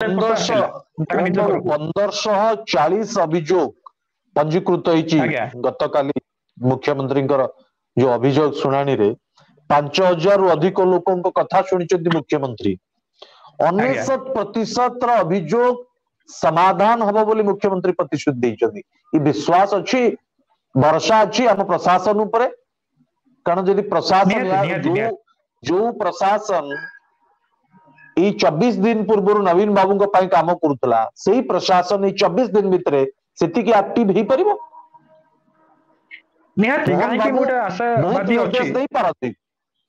1500 1540 अभियोग पंजीकृत होइछि गतकाली मुख्यमंत्री जो अभियोग शुणाणी रे 5000 रु अधिक लोकों कथा शुणी मुख्यमंत्री 99% अभियोग समाधान हम बोली मुख्यमंत्री प्रतिश्रुति देइछथि ई विश्वास अछि भरोसा अछि हम प्रशासन ऊपर कारण जदि प्रशासन जो प्रशासन ई 24 दिन पूर्व नवीन बाबू काम करुला से प्रशासन ई 24 दिन भितर सेति एक्टिव हो पारिबो निर्देश नहीं पारती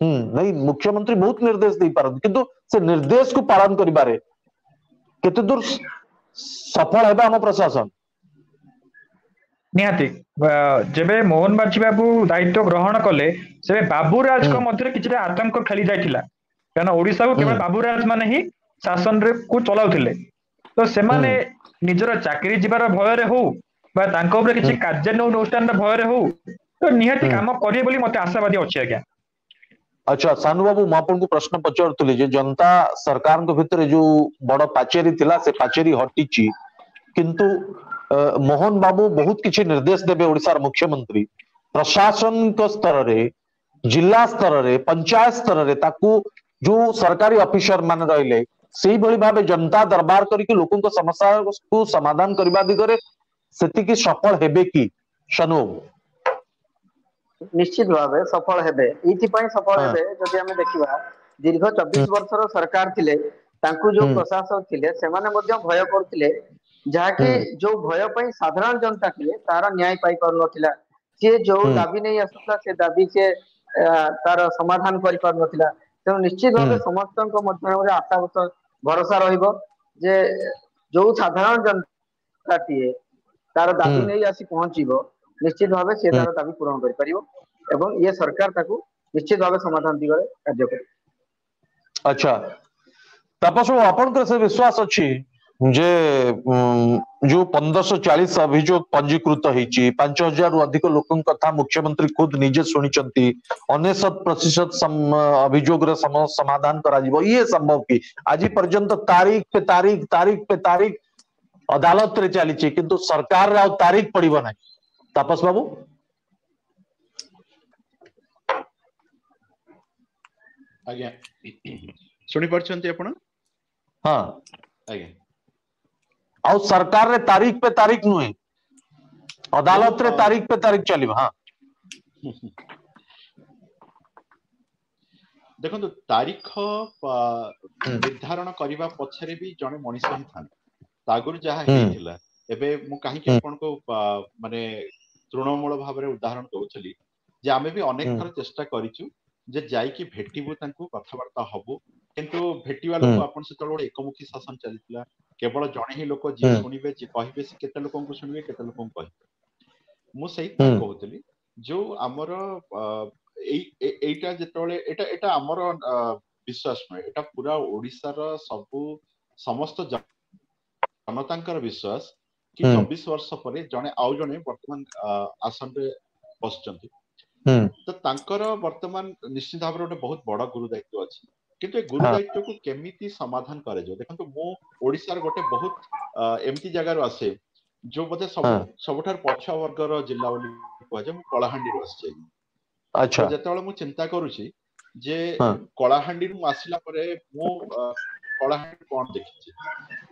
नहीं मुख्यमंत्री बहुत निर्देश दे पारती किंतु से निर्देश को पालन करिबारे केते दूर सफल है हम प्रशासन निहाती जेबे मोहन बाजी बाबू दायित्व ग्रहण कले से बाबूराज को मध्य किछि आतंक खेली जाइथिला कारण ओडिसा को केवल बाबूराज माने ही शासन रे को चलाउथिले तो से माने निजर चाकरी जिबार भय रे हो बा तांको ऊपर किछि कार्यानुष्ठान रे भय रे हो तो निहाती काम करिए बोली मते आशावादी अछि आज्ञा। अच्छा सानू बाबू मु आपन को प्रश्न पचारतुली जे जनता सरकार को भितर जो बड़ पाचेरी थिला से पाचेरी हटिची किंतु मोहन बाबू बहुत किछि निर्देश देबे ओडिसा मुख्यमंत्री प्रशासन को स्तर रे जिला स्तर रे पंचायत स्तर रे ताकू जो सरकारी ऑफिसर मान रहिले सेही भली भाबे जनता दरबार करिक लोकन को समस्या को समाधान करबा दिगरे सेति की सफल हेबे की शनु निश्चित भाव सफल हेबे इथि पई सफल हेबे जदि हमें देखिबा दीर्घ 24 वर्षर सरकार थिले तांकू जो प्रशासक थिले सेमाने मध्ये भय करथिले जाके जो भय पई साधारण जनता थिले तार न्याय पाई पार नथिला से जो दाबी नहीं आसुता से दाबी से तार समाधान करि पार नथिला तो निश्चित भाव समस्त मध्य आशा भरोसा रहिबो जे जो साधारण जनता टीए तार दाबी नहीं आसी पहुंचीबो निश्चित भाव से तार दाबी पूरण करि परिबो एवं ये सरकार ताकू निश्चित भाव समाधान दिगरे कार्य करे। अच्छा तापस आपन से विश्वास अछि जे जो 1540 अभियोग पंजीकृत होइछि 5000 रु अधिक लोकन कथा मुख्यमंत्री खुद निजे सुनिचंती 99% अभियोग रे समाधान करा जिवो ये संभव की आज पर्यंत तारीख पे तारीख अदालत रे चली छि किंतु सरकार रे तारीख पड़िबो नै तापस बाबू आज्ञा सुनि परछंती आपण हां आज्ञा आ सरकार रे तारीख नुहे अदालत रे तारीख पे तारीख चलिबा हां देखो तारीख निर्धारण करबा पछरे भी जने मनुष्य ही था तागुर जहा हेथिला एबे मु काहे के आपण को माने तृणमूल भाव रे उदाहरण दोछली जे आमे भी अनेक थर चेष्टा करिचु जे जाई कि भेटिबो तांको कथावार्ता हबो किंतु भेटिवा लोक आपण से तळ एकमुखी शासन चलितला केवल जणे ही लोक जे सुनिबे जे कहिबे से केते लोकन को सुनिबे केते लोकन को कहबे मु सही कहउतली जो हमर एटा जेतोले एटा हमर विश्वास न एटा पूरा ओडिसा रो सब समस्त जनतांकर विश्वास कि 24 वर्ष परे जणे आउ जणे वर्तमान आसन रे बसचंती तो तांकर वर्तमान निश्चित भाव रे बहुत बड़ गुरु दायित्व अछि किंतु ए गुरु दायित्व को केमिति समाधान करे जो देखंतु मो ओडिसा रे गोटे बहुत एमती जगह रो आसे जो बोधे सबठार पछुआ वर्ग रो जिल्ला बोली कहै जे मु कलाहांडी रो आसे अच्छा जेतବେଳେ मु चिंता करूची जे कलाहांडी मु आसिला परे मु कलाहांडी कोन देखिची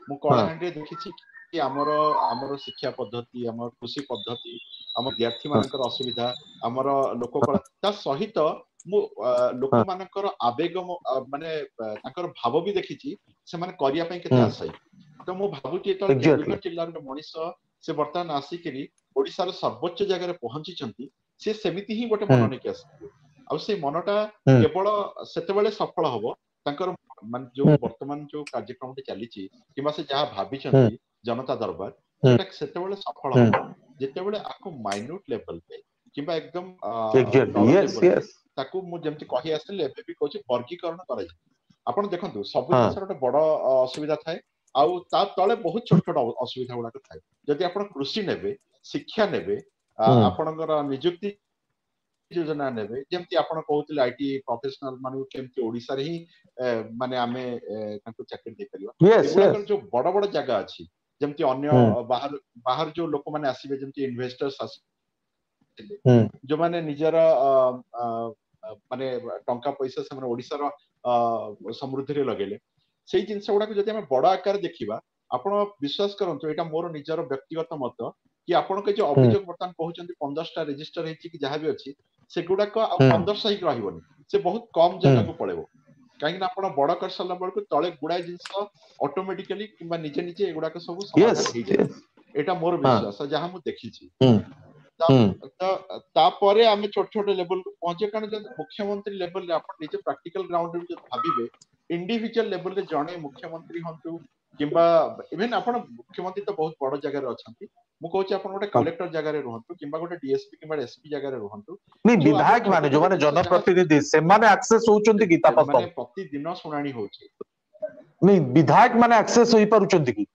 मु कलाहांडी देखिची कि हमर शिक्षा पद्धति हमर कृषि पद्धति हमर विद्यार्थी मानकर असुविधा हमर लोक कला ता सहित मु लोक मानकर आवेग माने तांकर भाव भी देखिची से माने करिया पई केते आसाई तो मु भाबुची तो देवघर जिल्ला रो मनीष से वर्तमान आसिकरी ओडिसा रो सर्वोच्च जगह रे पहुंची चंती से सेमिति ही गोटे मन ने केस आ से मनटा केवल सेते बेले सफल हबो तांकर मान जो वर्तमान जो कार्यक्रम टे चलीची किबा से जहा भाबी चंती जनता दरबार सेटा सेते बेले सफल हबो जेते बेले आको माइन्यूट लेवल पे किबा एकदम यस यस ताकू मु जेमति कहि आसले एबे भी कहूची वर्गीकरण करै आपण देखंतु सब देशर गोटे बड़ असुविधा थाए आउ ता तळे बहुत छोट छोट असुविधा गुडा थाए जदि आपण कृषि नेबे शिक्षा नेबे आपणकर नियुक्ति योजना नेबे जेमती आपण कहउतले आईटी प्रोफेशनल मानु केमती ओडिसा रे ही माने आमे तांको चाकरी दे परिबा Yes, एगुडाकर yes. जो बड़ बड़ जगह अछि जेमती अन्य बाहर बाहर जो लोक माने आसीबे जेमती इन्वेस्टर्स आसीबे जो माने निजर माने टंका पैसा से माने ओडिसा रो समृद्धि रे लगेले सेही जिंस गुडा जदि हम बड़ आकार देखिबा आपण विश्वास करंतु एटा मोर निजर व्यक्तिगत मत कि आपण के जो अभियोग बर्तन कहउचंती 15 टा रजिस्टर हेछि कि जहां भी अछि से गुडा को 1500 ही रहिबोनी से बहुत कम जगह को पड़ेबो काहे ना आपण बड़ कर सला बड़ को तळे गुडा जिंस ऑटोमेटिकली किबा निजे निजे एगुडा को सब समाधान हे जाय एटा मोर विश्वास जहां मु देखि छी तापरे आमे छोट छोट लेवल को पहुंचे कारण जब मुख्यमंत्री लेवल रे आपण निजे प्रैक्टिकल ग्राउंड रे जब भाबिबे इंडिविजुअल लेवल रे जणे मुख्यमंत्री हंतु किबा इवन आपण मुख्यमंत्री तो बहुत बड़ जगह रे अछंती मु कहूची आपण गोटे कलेक्टर जगह रे रहंतु किबा गोटे डीएसपी किबा एसपी जगह रे रहंतु नहीं विधायक माने जो माने जनप्रतिनिधि से माने एक्सेस होचंती की तापस माने प्रतिदिन सुनानी होची नहीं विधायक माने एक्सेस होई पारुचंती की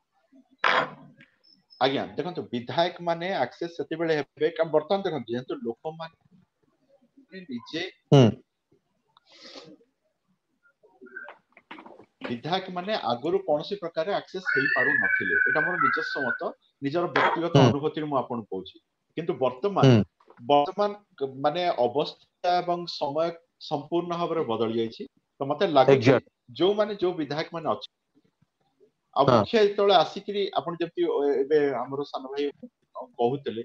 आज्ञा देखो विधायक माने एक्सेस सेते बेले हेबे का बर्तन देखो जेंतु लोक माने निजे विधायक माने आगुरु कोनसी प्रकार एक्सेस हेई पारु नथिले एटा मोर निजस्व मत निजर व्यक्तिगत अनुभूति मु आपन कहूची किंतु वर्तमान माने अवस्था एवं समय संपूर्ण भाबरे बदल जाईची तो मते लागुची जो माने जो विधायक माने अछि अब मुख्य तळे आसिकरी आपण जेति एबे हमरो सान भाई कहउतले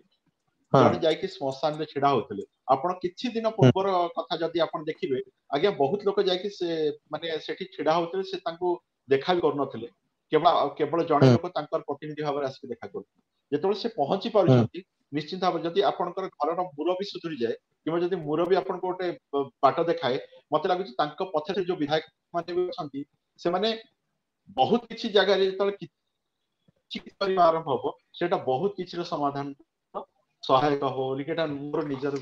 जण जाई कि स्मशान रे छिडा होतले आपण किछि दिन पूर्वर कथा जदि आपण देखिबे आगे बहुत लोक जाई कि से माने सेठी छिडा होतले से तांको देखा भी करनथले केवल जणे लोक तांकर प्रतिनिधि भाबरे आसी देखा कर जेतोले से पहुंची पारुछंती निश्चित भाव जदि आपनकर घरर मुरबी सुधुरी जाए किबा जदि मुरबी आपन कोटे बाट देखाए मते लागुची तांको पछरे जो विधायक माने भी अछंती से माने बहुत किछि जगह रे तले किछि परिवार आरंभ हो सेटा बहुत किछि समाधान सहायक हो लिकेटा मोर निजर